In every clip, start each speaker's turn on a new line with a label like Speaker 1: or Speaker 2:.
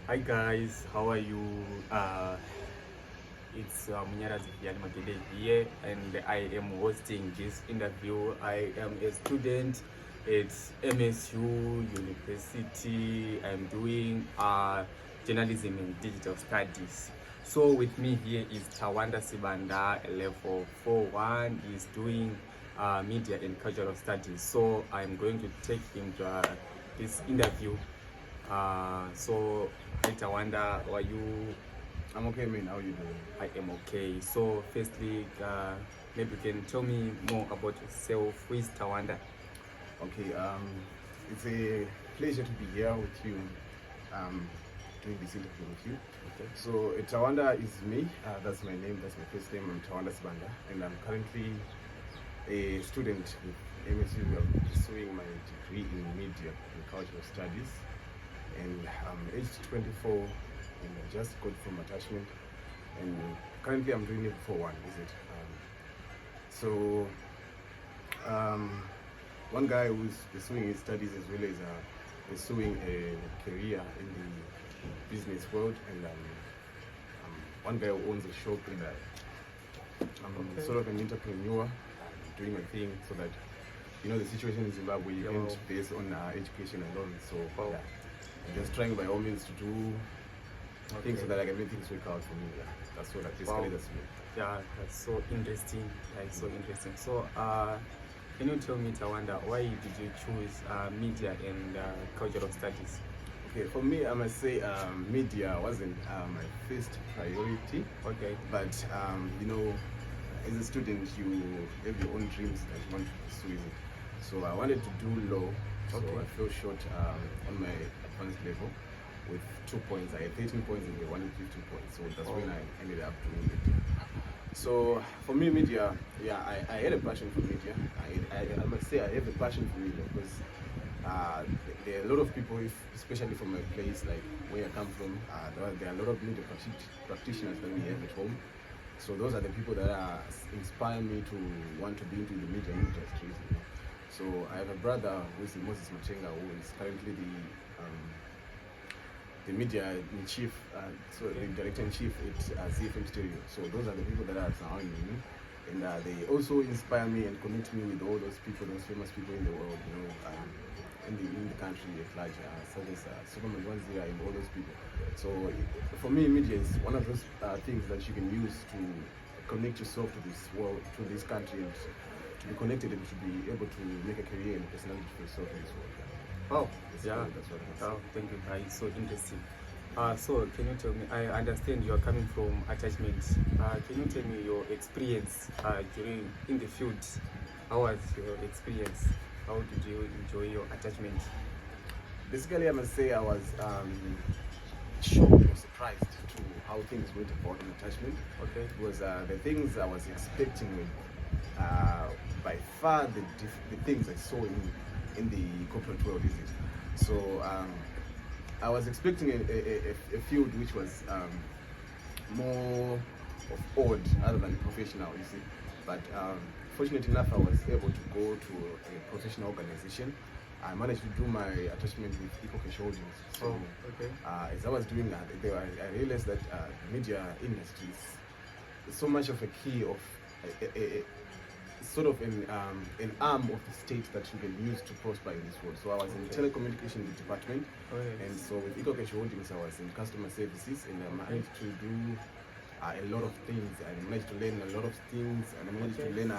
Speaker 1: Hi guys, how are you? It's Munyaradzi and Magede here, and I am hosting this interview. I am a student at MSU University. I'm doing journalism and digital studies. So with me here is Tawanda Sibanda, level 41. He's doing media and cultural studies. So I'm going to take him to this interview. So I wonder, are you?
Speaker 2: I'm okay, man. How are you doing?
Speaker 1: I am okay. So firstly, maybe you can tell me more about yourself. Who is Tawanda?
Speaker 2: Okay, it's a pleasure to be here with you, doing this interview with you.
Speaker 1: Okay.
Speaker 2: So, Tawanda is me. That's my name. That's my first name. I'm Tawanda Sibanda, and I'm currently a student with MSU. I'm pursuing my degree in media and cultural studies, and I'm aged 24, and I just got from attachment, and currently I'm doing it for one. Is it? One guy who's pursuing his studies as well as pursuing a career in the business world, and one guy who owns a shop, and I'm sort of an entrepreneur, doing my thing so that, the situation in Zimbabwe, you can't base on education alone. So yeah, I'm just trying by all means to do things so that I can make things work out for me. Yeah, that's what basically that's me.
Speaker 1: Yeah, that's so interesting. That's so interesting. So, can you tell me, Tawanda, why did you choose media and cultural studies?
Speaker 2: Okay, for me, I must say media wasn't my first priority.
Speaker 1: Okay.
Speaker 2: But, as a student, you have your own dreams that you want to pursue. So I wanted to do law, so I fell short on my advanced level with 2 points. I had 13 points and they wanted 15 points. So that's when I ended up doing it. So for me, media, I had a passion for media. I must say I have a passion for media because there are a lot of people, especially from my place, like where I come from, there are a lot of media practitioners that we have at home. So those are the people that inspire me to want to be into the media industry. So I have a brother who is Moses Machenga, who is currently the media in chief, so the director in chief at Zim Media. So those are the people that are surrounding me, and they also inspire me and connect me with all those people, those famous people in the world, in the country at large, such as Superman Wanzia and all those people. So for me, media is one of those things that you can use to connect yourself to this world, to this country, and to be connected and to be able to make a career and personality for yourself in this world.
Speaker 1: Oh,
Speaker 2: That's
Speaker 1: yeah.
Speaker 2: That's what I
Speaker 1: Oh, thank you. It's so interesting. So can you tell me, I understand you are coming from attachment. Can you tell me your experience in the field? How was your experience? How did you enjoy your attachment?
Speaker 2: Basically, I must say I was shocked or surprised to how things went about in attachment.
Speaker 1: Okay.
Speaker 2: Because the things I was expecting were by far the things I saw in the corporate world, is it? So I was expecting a field which was more of odd rather than professional, you see. But fortunately enough, I was able to go to a professional organization. I managed to do my attachment with EcoCash Holdings. So as I was doing that, I realized that the media industry is so much of a key of sort of an arm of the state that you can use to prosper in this world. So I was in telecommunication department, and so with EcoCash Holdings, I was in customer services, and I managed to do a lot of things. I managed to learn a lot of things, and I managed to learn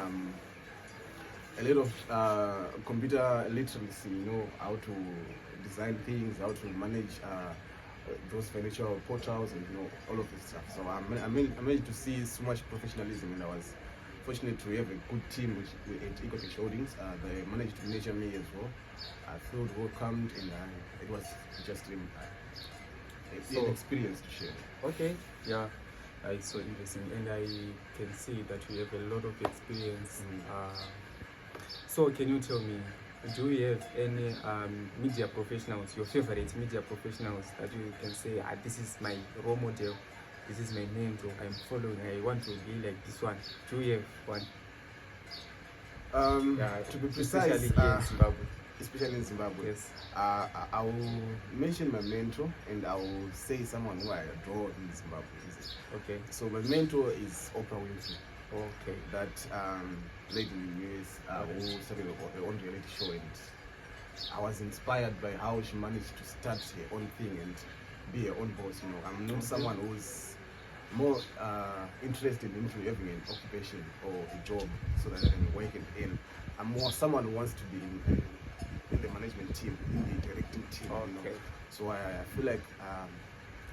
Speaker 2: a lot of computer literacy, how to design things, how to manage those financial portals, and all of this stuff. So I managed to see so much professionalism, and I was fortunate to have a good team at EcoCash Holdings. They managed to measure me as well. I felt welcomed, and it was just an experience to share.
Speaker 1: Okay, yeah. It's so interesting, and I can see that you have a lot of experience. So can you tell me, do you have any media professionals, your favorite media professionals that you can say, this is my role model, this is my mentor, I'm following, I want to be like this one? Do you have one?
Speaker 2: To be precise,
Speaker 1: especially here in Zimbabwe.
Speaker 2: especially in Zimbabwe.
Speaker 1: Yes.
Speaker 2: I will mention my mentor, and I will say someone who I adore in Zimbabwe.
Speaker 1: Okay.
Speaker 2: So my mentor is Oprah Winfrey.
Speaker 1: Okay.
Speaker 2: That lady in the US who started her own reality show, and I was inspired by how she managed to start her own thing and be her own boss. I'm not someone who's more interested into having an occupation or a job so that I can work and earn. I'm more someone who wants to be in the management team, in the directing team.
Speaker 1: Okay.
Speaker 2: So I feel like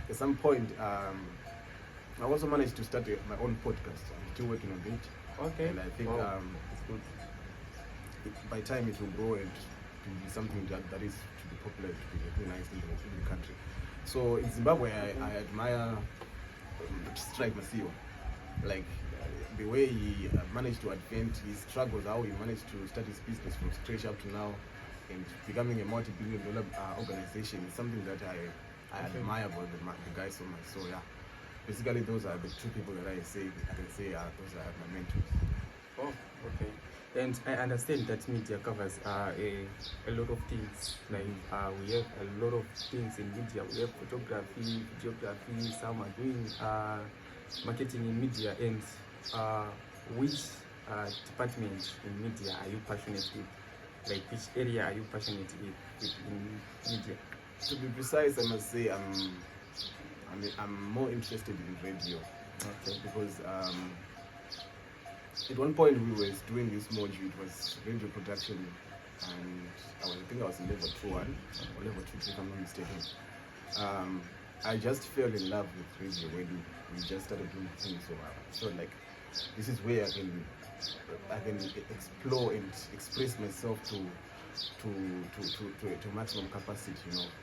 Speaker 2: at some point I also managed to start my own podcast. I'm still working on it.
Speaker 1: Okay.
Speaker 2: And I think
Speaker 1: it's good.
Speaker 2: by time it will grow and to be something that is to be popular, to be recognized in the country. So in Zimbabwe, I admire Strike Masiwa. Like the way he managed to advance his struggles, how he managed to start his business from scratch up to now, and becoming a multi-billion-dollar organization is something that I admire about the guy so much. So yeah, basically those are the two people that I can say those are my mentors.
Speaker 1: Oh, okay. And I understand that media covers a lot of things. Like we have a lot of things in media. We have photography, videography. Some are doing marketing in media. And which department in media are you passionate with? Like which area are you passionate with in media?
Speaker 2: To be precise, I must say I'm more interested in radio.
Speaker 1: Okay.
Speaker 2: Because at one point we were doing this module, it was radio production, and I think I was in level 2-1 or level 2-3 if I'm not mistaken. I just fell in love with radio when we just started doing things, so I felt like this is where I can explore and express myself to maximum capacity,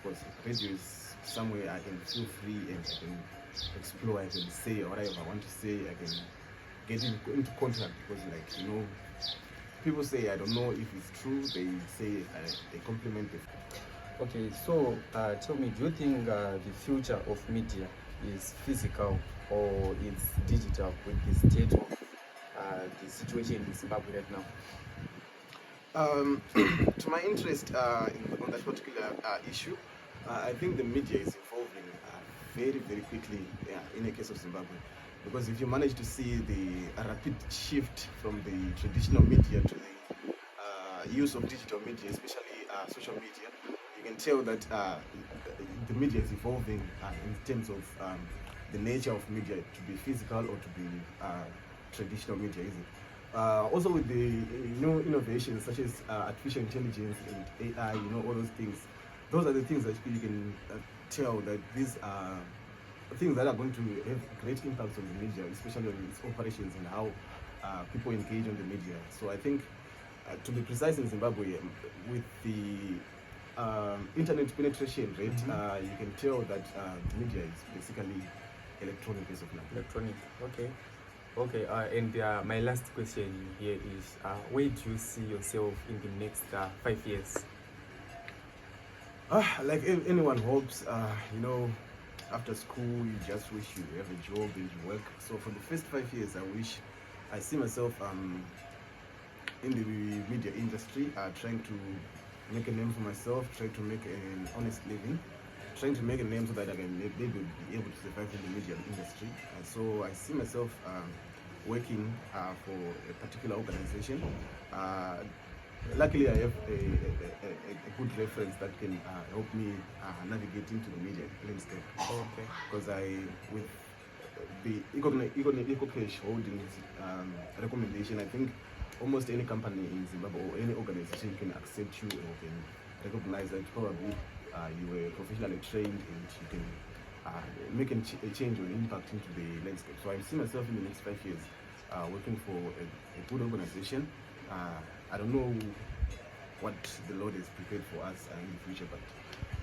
Speaker 2: because radio is somewhere I can feel free and I can explore, I can say whatever I want to say, I can get into contact, because people say, I don't know if it's true, they say they compliment it.
Speaker 1: Okay, so tell me, do you think the future of media is physical or it's digital with the state of the situation in Zimbabwe right now?
Speaker 2: To my interest on that particular issue, I think the media is evolving very, very quickly in the case of Zimbabwe. Because if you manage to see the rapid shift from the traditional media to the use of digital media, especially social media, you can tell that the media is evolving in terms of the nature of media to be physical or to be traditional media, is it? Also with the new innovations such as artificial intelligence and AI, all those things, those are the things that you can tell that these are things that are going to have great impact on the media, especially on its operations and how people engage on the media. So I think, to be precise, in Zimbabwe, with the internet penetration rate, you can tell that the media is basically electronic as of now.
Speaker 1: Electronic, okay. Okay, and my last question here is, where do you see yourself in the next 5 years?
Speaker 2: Like anyone hopes, after school, you just wish you have a job and you work. So for the first 5 years, I see myself in the media industry, trying to make a name for myself, trying to make an honest living, trying to make a name so that I can maybe be able to survive in the media industry. So I see myself working for a particular organization. Luckily, I have a good reference that can help me navigate into the media landscape.
Speaker 1: Okay.
Speaker 2: Because with the EcoCash Holdings recommendation, I think almost any company in Zimbabwe or any organization can accept you or can recognize that probably you were professionally trained and you can make a change or impact into the landscape. So I see myself in the next 5 years working for a good organization. I don't know what the Lord has prepared for us in the future, but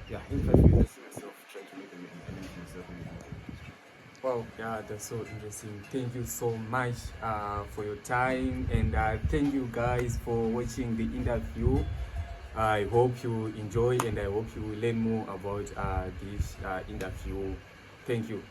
Speaker 2: yeah, in 5 years I see myself trying to make a name for myself in the industry.
Speaker 1: Wow, yeah, that's so interesting. Thank you so much for your time, and thank you guys for watching the interview. I hope you enjoy and I hope you learn more about this interview. Thank you.